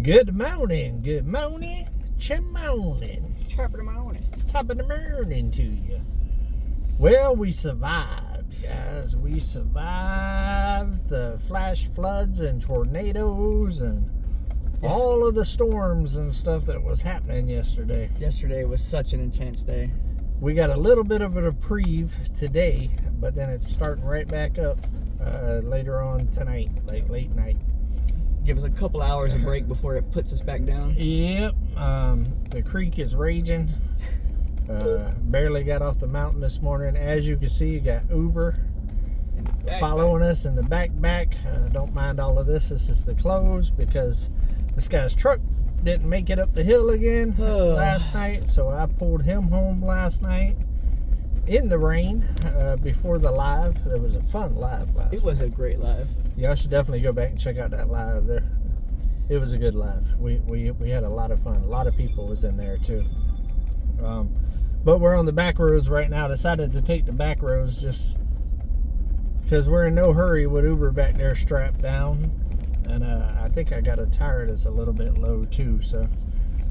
Good morning, chimorning. Top of the morning to you. Well, we survived, guys. We survived the flash floods and tornadoes and all of the storms and stuff that was happening yesterday. Yesterday was such an intense day. We got a little bit of a reprieve today, but then it's starting right back up later on tonight, like late night. Give us a couple hours of break before it puts us back down. Yep. The creek is raging. Barely got off the mountain this morning. As you can see, you got Uber following us in the back. Don't mind all of this. This is the close because this guy's truck didn't make it up the hill again last night. So I pulled him home last night in the rain before the live. It was a fun live last night. It was a great live. Y'all should definitely go back and check out that live there. It was a good live. We had a lot of fun. A lot of people was in there too. But we're on the back roads right now. Decided to take the back roads just because we're in no hurry with Uber back there strapped down. And I think I got a tire that's a little bit low too. So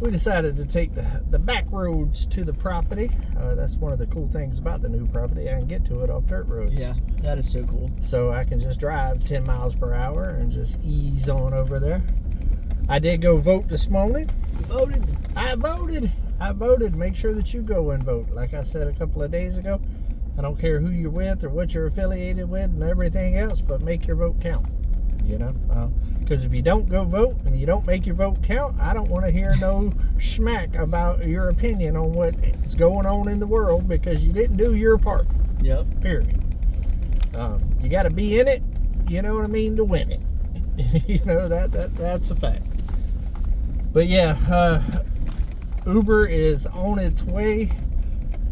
we decided to take the back roads to the property. That's one of the cool things about the new property. I can get to it off dirt roads. Yeah, that is so cool. So I can just drive 10 miles per hour and just ease on over there. I did go vote this morning. I voted. Make sure that you go and vote. Like I said a couple of days ago, I don't care who you're with or what you're affiliated with and everything else, but make your vote count. You know, because if you don't go vote and you don't make your vote count, I don't want to hear no schmack about your opinion on what is going on in the world because you didn't do your part. Yep. Period. You got to be in it, you know what I mean, to win it. You know, that's a fact. But yeah, Uber is on its way.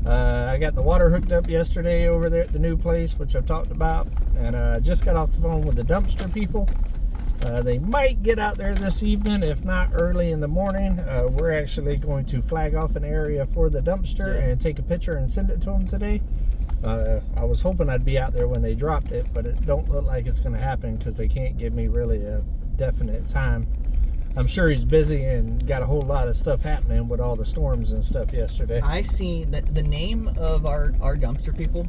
I got the water hooked up yesterday over there at the new place, which I've talked about, and just got off the phone with the dumpster people. They might get out there this evening, if not early in the morning. We're actually going to flag off an area for the dumpster and take a picture and send it to them today. I was hoping I'd be out there when they dropped it, but it don't look like it's going to happen because they can't give me really a definite time. I'm sure he's busy and got a whole lot of stuff happening with all the storms and stuff yesterday. I see that the name of our dumpster people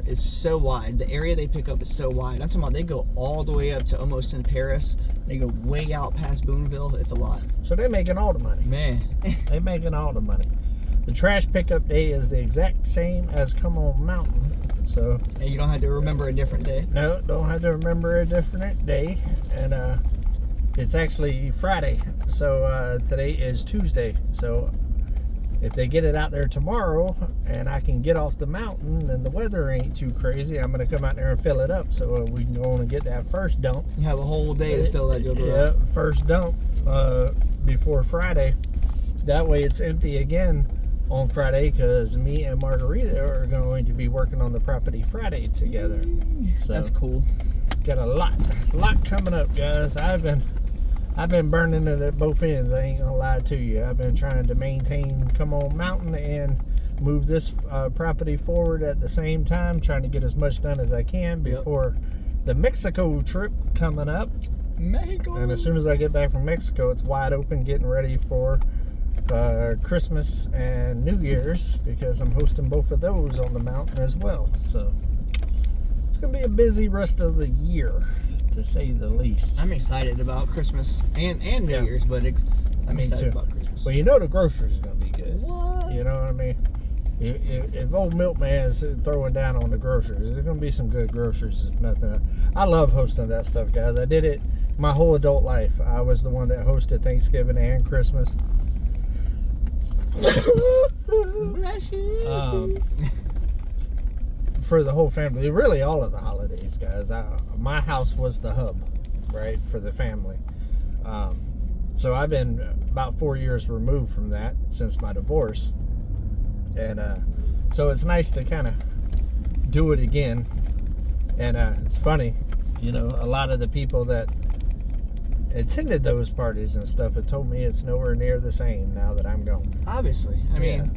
is so wide. The area they pick up is so wide. I'm talking about they go all the way up to almost in Paris. They go way out past Boonville. It's a lot. So they're making all the money. Man. They're making all the money. The trash pickup day is the exact same as Come On Mountain. So and you don't have to remember a different day? No, don't have to remember a different day. And it's actually Friday, so today is Tuesday. So if they get it out there tomorrow and I can get off the mountain and the weather ain't too crazy, I'm going to come out there and fill it up so we can go on and get that first dump. You have a whole day to fill that job up. Yeah, first dump before Friday. That way it's empty again on Friday because me and Margarita are going to be working on the property Friday together. So that's cool. Got a lot coming up, guys. I've been burning it at both ends. I ain't gonna lie to you. I've been trying to maintain Come On Mountain and move this property forward at the same time, trying to get as much done as I can before the Mexico trip coming up. Mexico. And as soon as I get back from Mexico, it's wide open, getting ready for Christmas and New Year's because I'm hosting both of those on the mountain as well. So it's gonna be a busy rest of the year, to say the least. I'm excited about Christmas and New Year's, but I'm excited about Christmas. Well, you know the groceries are going to be good. What? You know what I mean? If old Milkman's throwing down on the groceries, there's going to be some good groceries, if nothing else. I love hosting that stuff, guys. I did it my whole adult life. I was the one that hosted Thanksgiving and Christmas. Bless you. For the whole family, really all of the holidays, guys. My house was the hub, right, for the family. So I've been about 4 years removed from that since my divorce. And so it's nice to kind of do it again. And it's funny, you know, a lot of the people that attended those parties and stuff have told me it's nowhere near the same now that I'm gone. Obviously. I mean,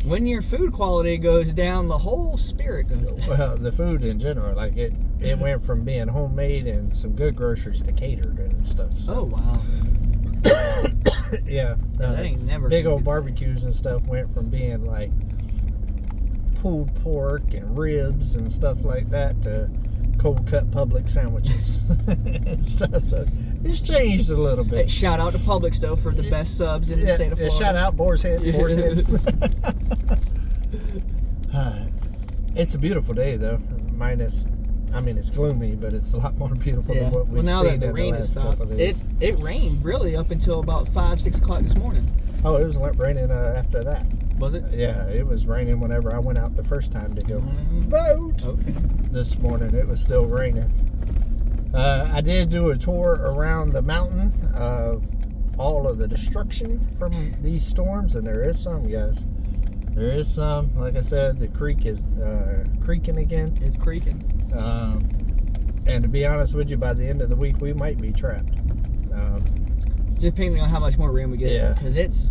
when your food quality goes down, the whole spirit goes down. Well, the food in general, like it went from being homemade and some good groceries to catered and stuff. So. Oh, wow. Yeah. That ain't never Big gonna old be the same. barbecues and stuff went from being like pulled pork and ribs and stuff like that to cold cut Publix sandwiches and stuff. So it's changed a little Hey, bit. shout out to Publix though for the best subs in the state of Florida. Shout out Boar's Head. Boar's Head. It's a beautiful day though. Minus, I mean, it's gloomy, but it's a lot more beautiful than what we've well, now seen that the in rain the has last stopped, couple of days. it rained really up until about 5-6 o'clock this morning. Oh, it was raining after that. Was it? Yeah, it was raining whenever I went out the first time to go vote. Okay. This morning it was still raining. I did do a tour around the mountain of all of the destruction from these storms, and there is some, guys. There is some. Like I said, the creek is creaking again. It's creaking. And to be honest with you, by the end of the week, we might be trapped. Depending on how much more rain we get. Yeah. Because it's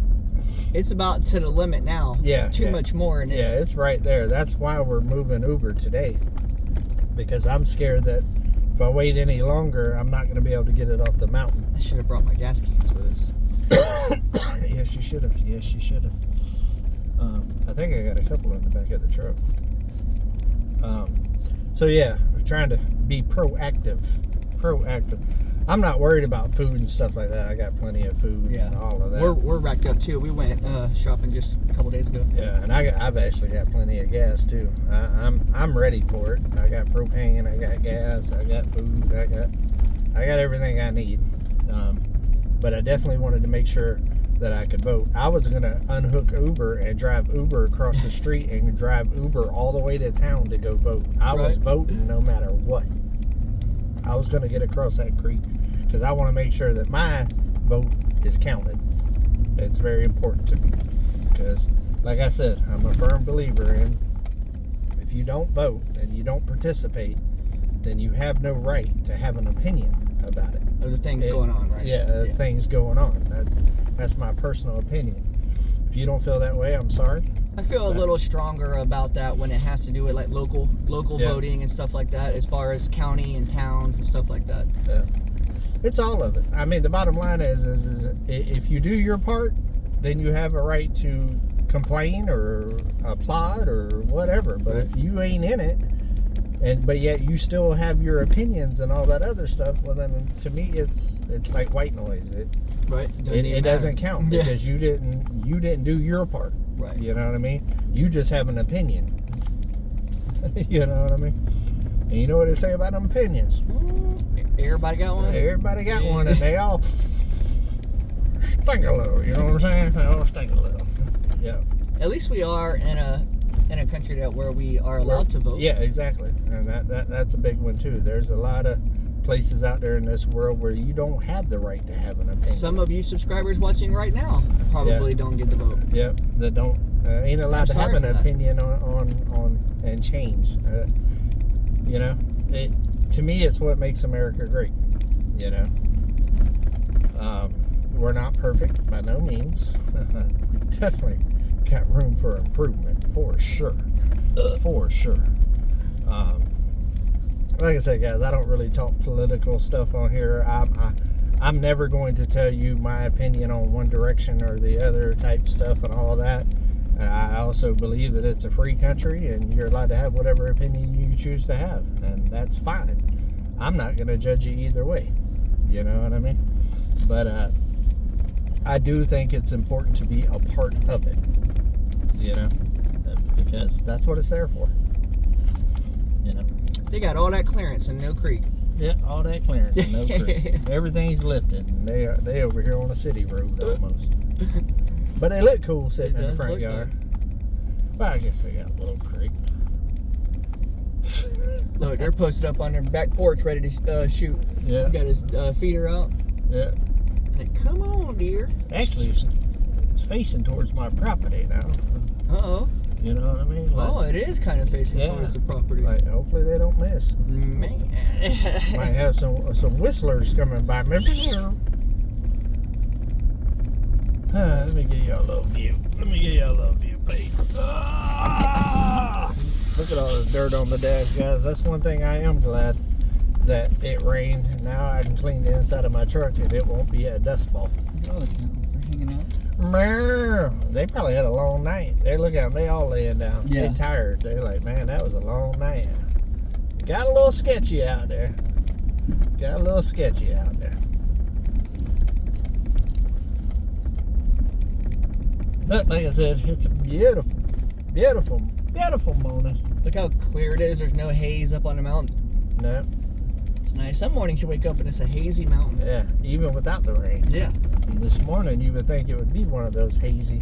about to the limit now. Yeah. Too much more. And Yeah, it's right there. That's why we're moving Uber today. Because I'm scared that if I wait any longer, I'm not going to be able to get it off the mountain. I should have brought my gas cans with us. Yes, you should have. Yes, you should have. I think I got a couple in the back of the truck. So yeah, we're trying to be proactive. I'm not worried about food and stuff like that. I got plenty of food and all of that. We're racked up too. We went shopping just a couple days ago. Yeah, and I've actually got plenty of gas too. I'm ready for it. I got propane, I got gas, I got food, I got everything I need. But I definitely wanted to make sure that I could vote. I was gonna unhook Uber and drive Uber across the street and drive Uber all the way to town to go vote. I was voting no matter what. I was gonna get across that creek because I want to make sure that my vote is counted. It's very important to me because, like I said, I'm a firm believer in if you don't vote and you don't participate, then you have no right to have an opinion about it. There's a thing going on, right? Yeah, things going on. That's my personal opinion. If you don't feel that way, I'm sorry. I feel a little stronger about that when it has to do with like local voting and stuff like that, as far as county and towns and stuff like that. Yeah. It's all of it. I mean, the bottom line is if you do your part, then you have a right to complain or applaud or whatever. But if you ain't in it, but yet you still have your opinions and all that other stuff, well then to me it's like white noise. It doesn't count because you didn't do your part. Right. You know what I mean? You just have an opinion. You know what I mean? And you know what they say about them opinions? Everybody got one? Everybody got one, and they all stink a little. You know what I'm saying? They all stink a little. Yeah. At least we are in a country where we are allowed to vote. Yeah, exactly. And that's a big one too. There's a lot of places out there in this world where you don't have the right to have an opinion. Some of you subscribers watching right now probably don't get to vote. Yep, that don't ain't allowed to have an opinion on and change. You know, to me, it's what makes America great. You know, we're not perfect by no means. We definitely got room for improvement for sure. For sure. Like I said, guys, I don't really talk political stuff on here. I'm never going to tell you my opinion on one direction or the other type stuff and all that. I also believe that it's a free country and you're allowed to have whatever opinion you choose to have, and that's fine. I'm not going to judge you either way. You know what I mean? But I do think it's important to be a part of it. You know, because that's what it's there for. You know. They got all that clearance and no creek. Yeah, all that clearance and no creek. Everything's lifted, and they over here on a city road almost. But they look cool sitting in the front yard. Nice. Well, I guess they got a little creek. Look, they're posted up on their back porch ready to shoot. Yeah. Got his feeder out. Yeah. Like, come on, dear. Actually, it's facing towards my property now. Uh-oh. You know what I mean? Like, it is kind of facing towards the property. Like, hopefully they don't miss. Man. Might have some whistlers coming by. Let me give y'all a little view. Please. Look at all this dirt on the dash, guys. That's one thing I am glad that it rained, and now I can clean the inside of my truck and it won't be a dust ball. Look at all the cows. They're hanging out. They probably had a long night. They look at them, they all laying down. Yeah. They tired. They're like, man, that was a long night. Got a little sketchy out there. But like I said, it's a beautiful, beautiful, beautiful morning. Look how clear it is. There's no haze up on the mountain. No. It's nice. Some mornings you wake up and it's a hazy mountain. Yeah, even without the rain. Yeah. And this morning you would think it would be one of those hazy.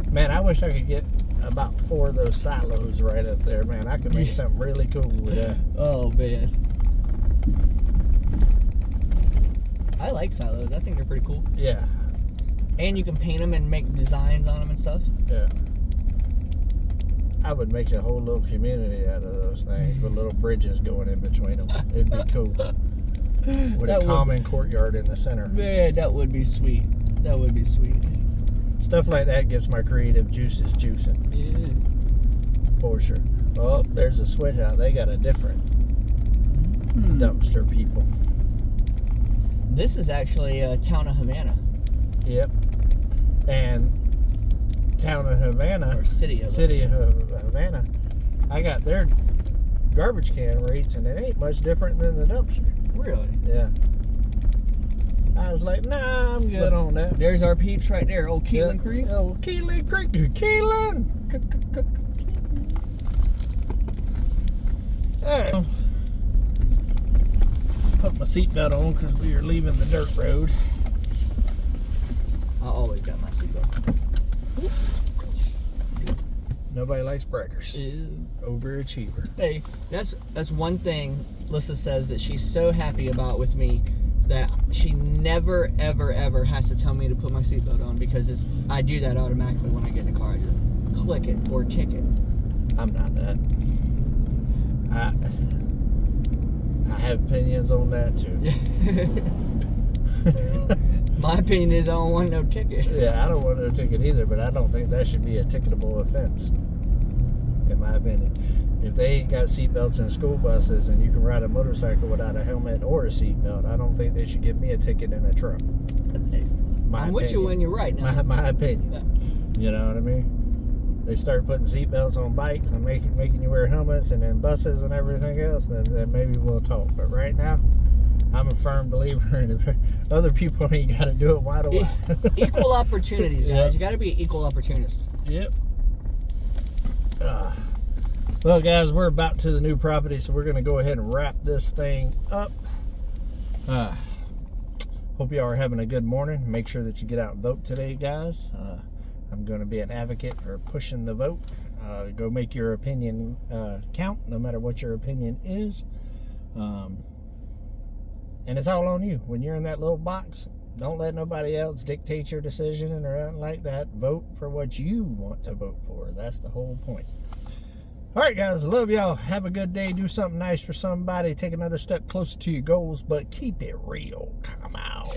Man, I wish I could get about 4 of those silos right up there, man. I could make something really cool with that. Oh, man. I like silos. I think they're pretty cool. Yeah. And you can paint them and make designs on them and stuff. Yeah. I would make a whole little community out of those things with little bridges going in between them. It'd be cool. With a common courtyard in the center. Man, that would be sweet. That would be sweet. Stuff like that gets my creative juices juicing. Yeah. For sure. Oh, there's a switch out. They got a different dumpster people. This is actually town of Havana. Yep. And town of Havana, Or city of Havana, I got their garbage can rates, and it ain't much different than the dumpster. Really? Yeah. I was like, nah, I'm good on that. There's our peeps right there. Old Keelan Creek. Oh, Keelan Creek. Keelan! Alright. Put my seatbelt on because we are leaving the dirt road. I always got my seatbelt. Nobody likes breakers. Overachiever. Hey, that's one thing Lissa says that she's so happy about with me, that she never ever ever has to tell me to put my seatbelt on, because I do that automatically when I get in the car. I just click it or tick it. I'm not that. I have opinions on that too. My opinion is I don't want no ticket. Yeah, I don't want no ticket either, but I don't think that should be a ticketable offense, in my opinion. If they ain't got seatbelts in school buses and you can ride a motorcycle without a helmet or a seatbelt, I don't think they should give me a ticket in a truck. I'm with you when you're right now. My opinion. You know what I mean? They start putting seatbelts on bikes and making you wear helmets and then buses and everything else, then maybe we'll talk. But right now, I'm a firm believer in if other people ain't got to do it, why do I? Equal opportunities, guys. Yep. You got to be an equal opportunist. Yep. Well, guys, we're about to the new property, so we're going to go ahead and wrap this thing up. Hope y'all are having a good morning. Make sure that you get out and vote today, guys. I'm going to be an advocate for pushing the vote. Go make your opinion count, no matter what your opinion is. And it's all on you. When you're in that little box, don't let nobody else dictate your decision or nothing like that. Vote for what you want to vote for. That's the whole point. All right, guys. Love y'all. Have a good day. Do something nice for somebody. Take another step closer to your goals, but keep it real. Come on.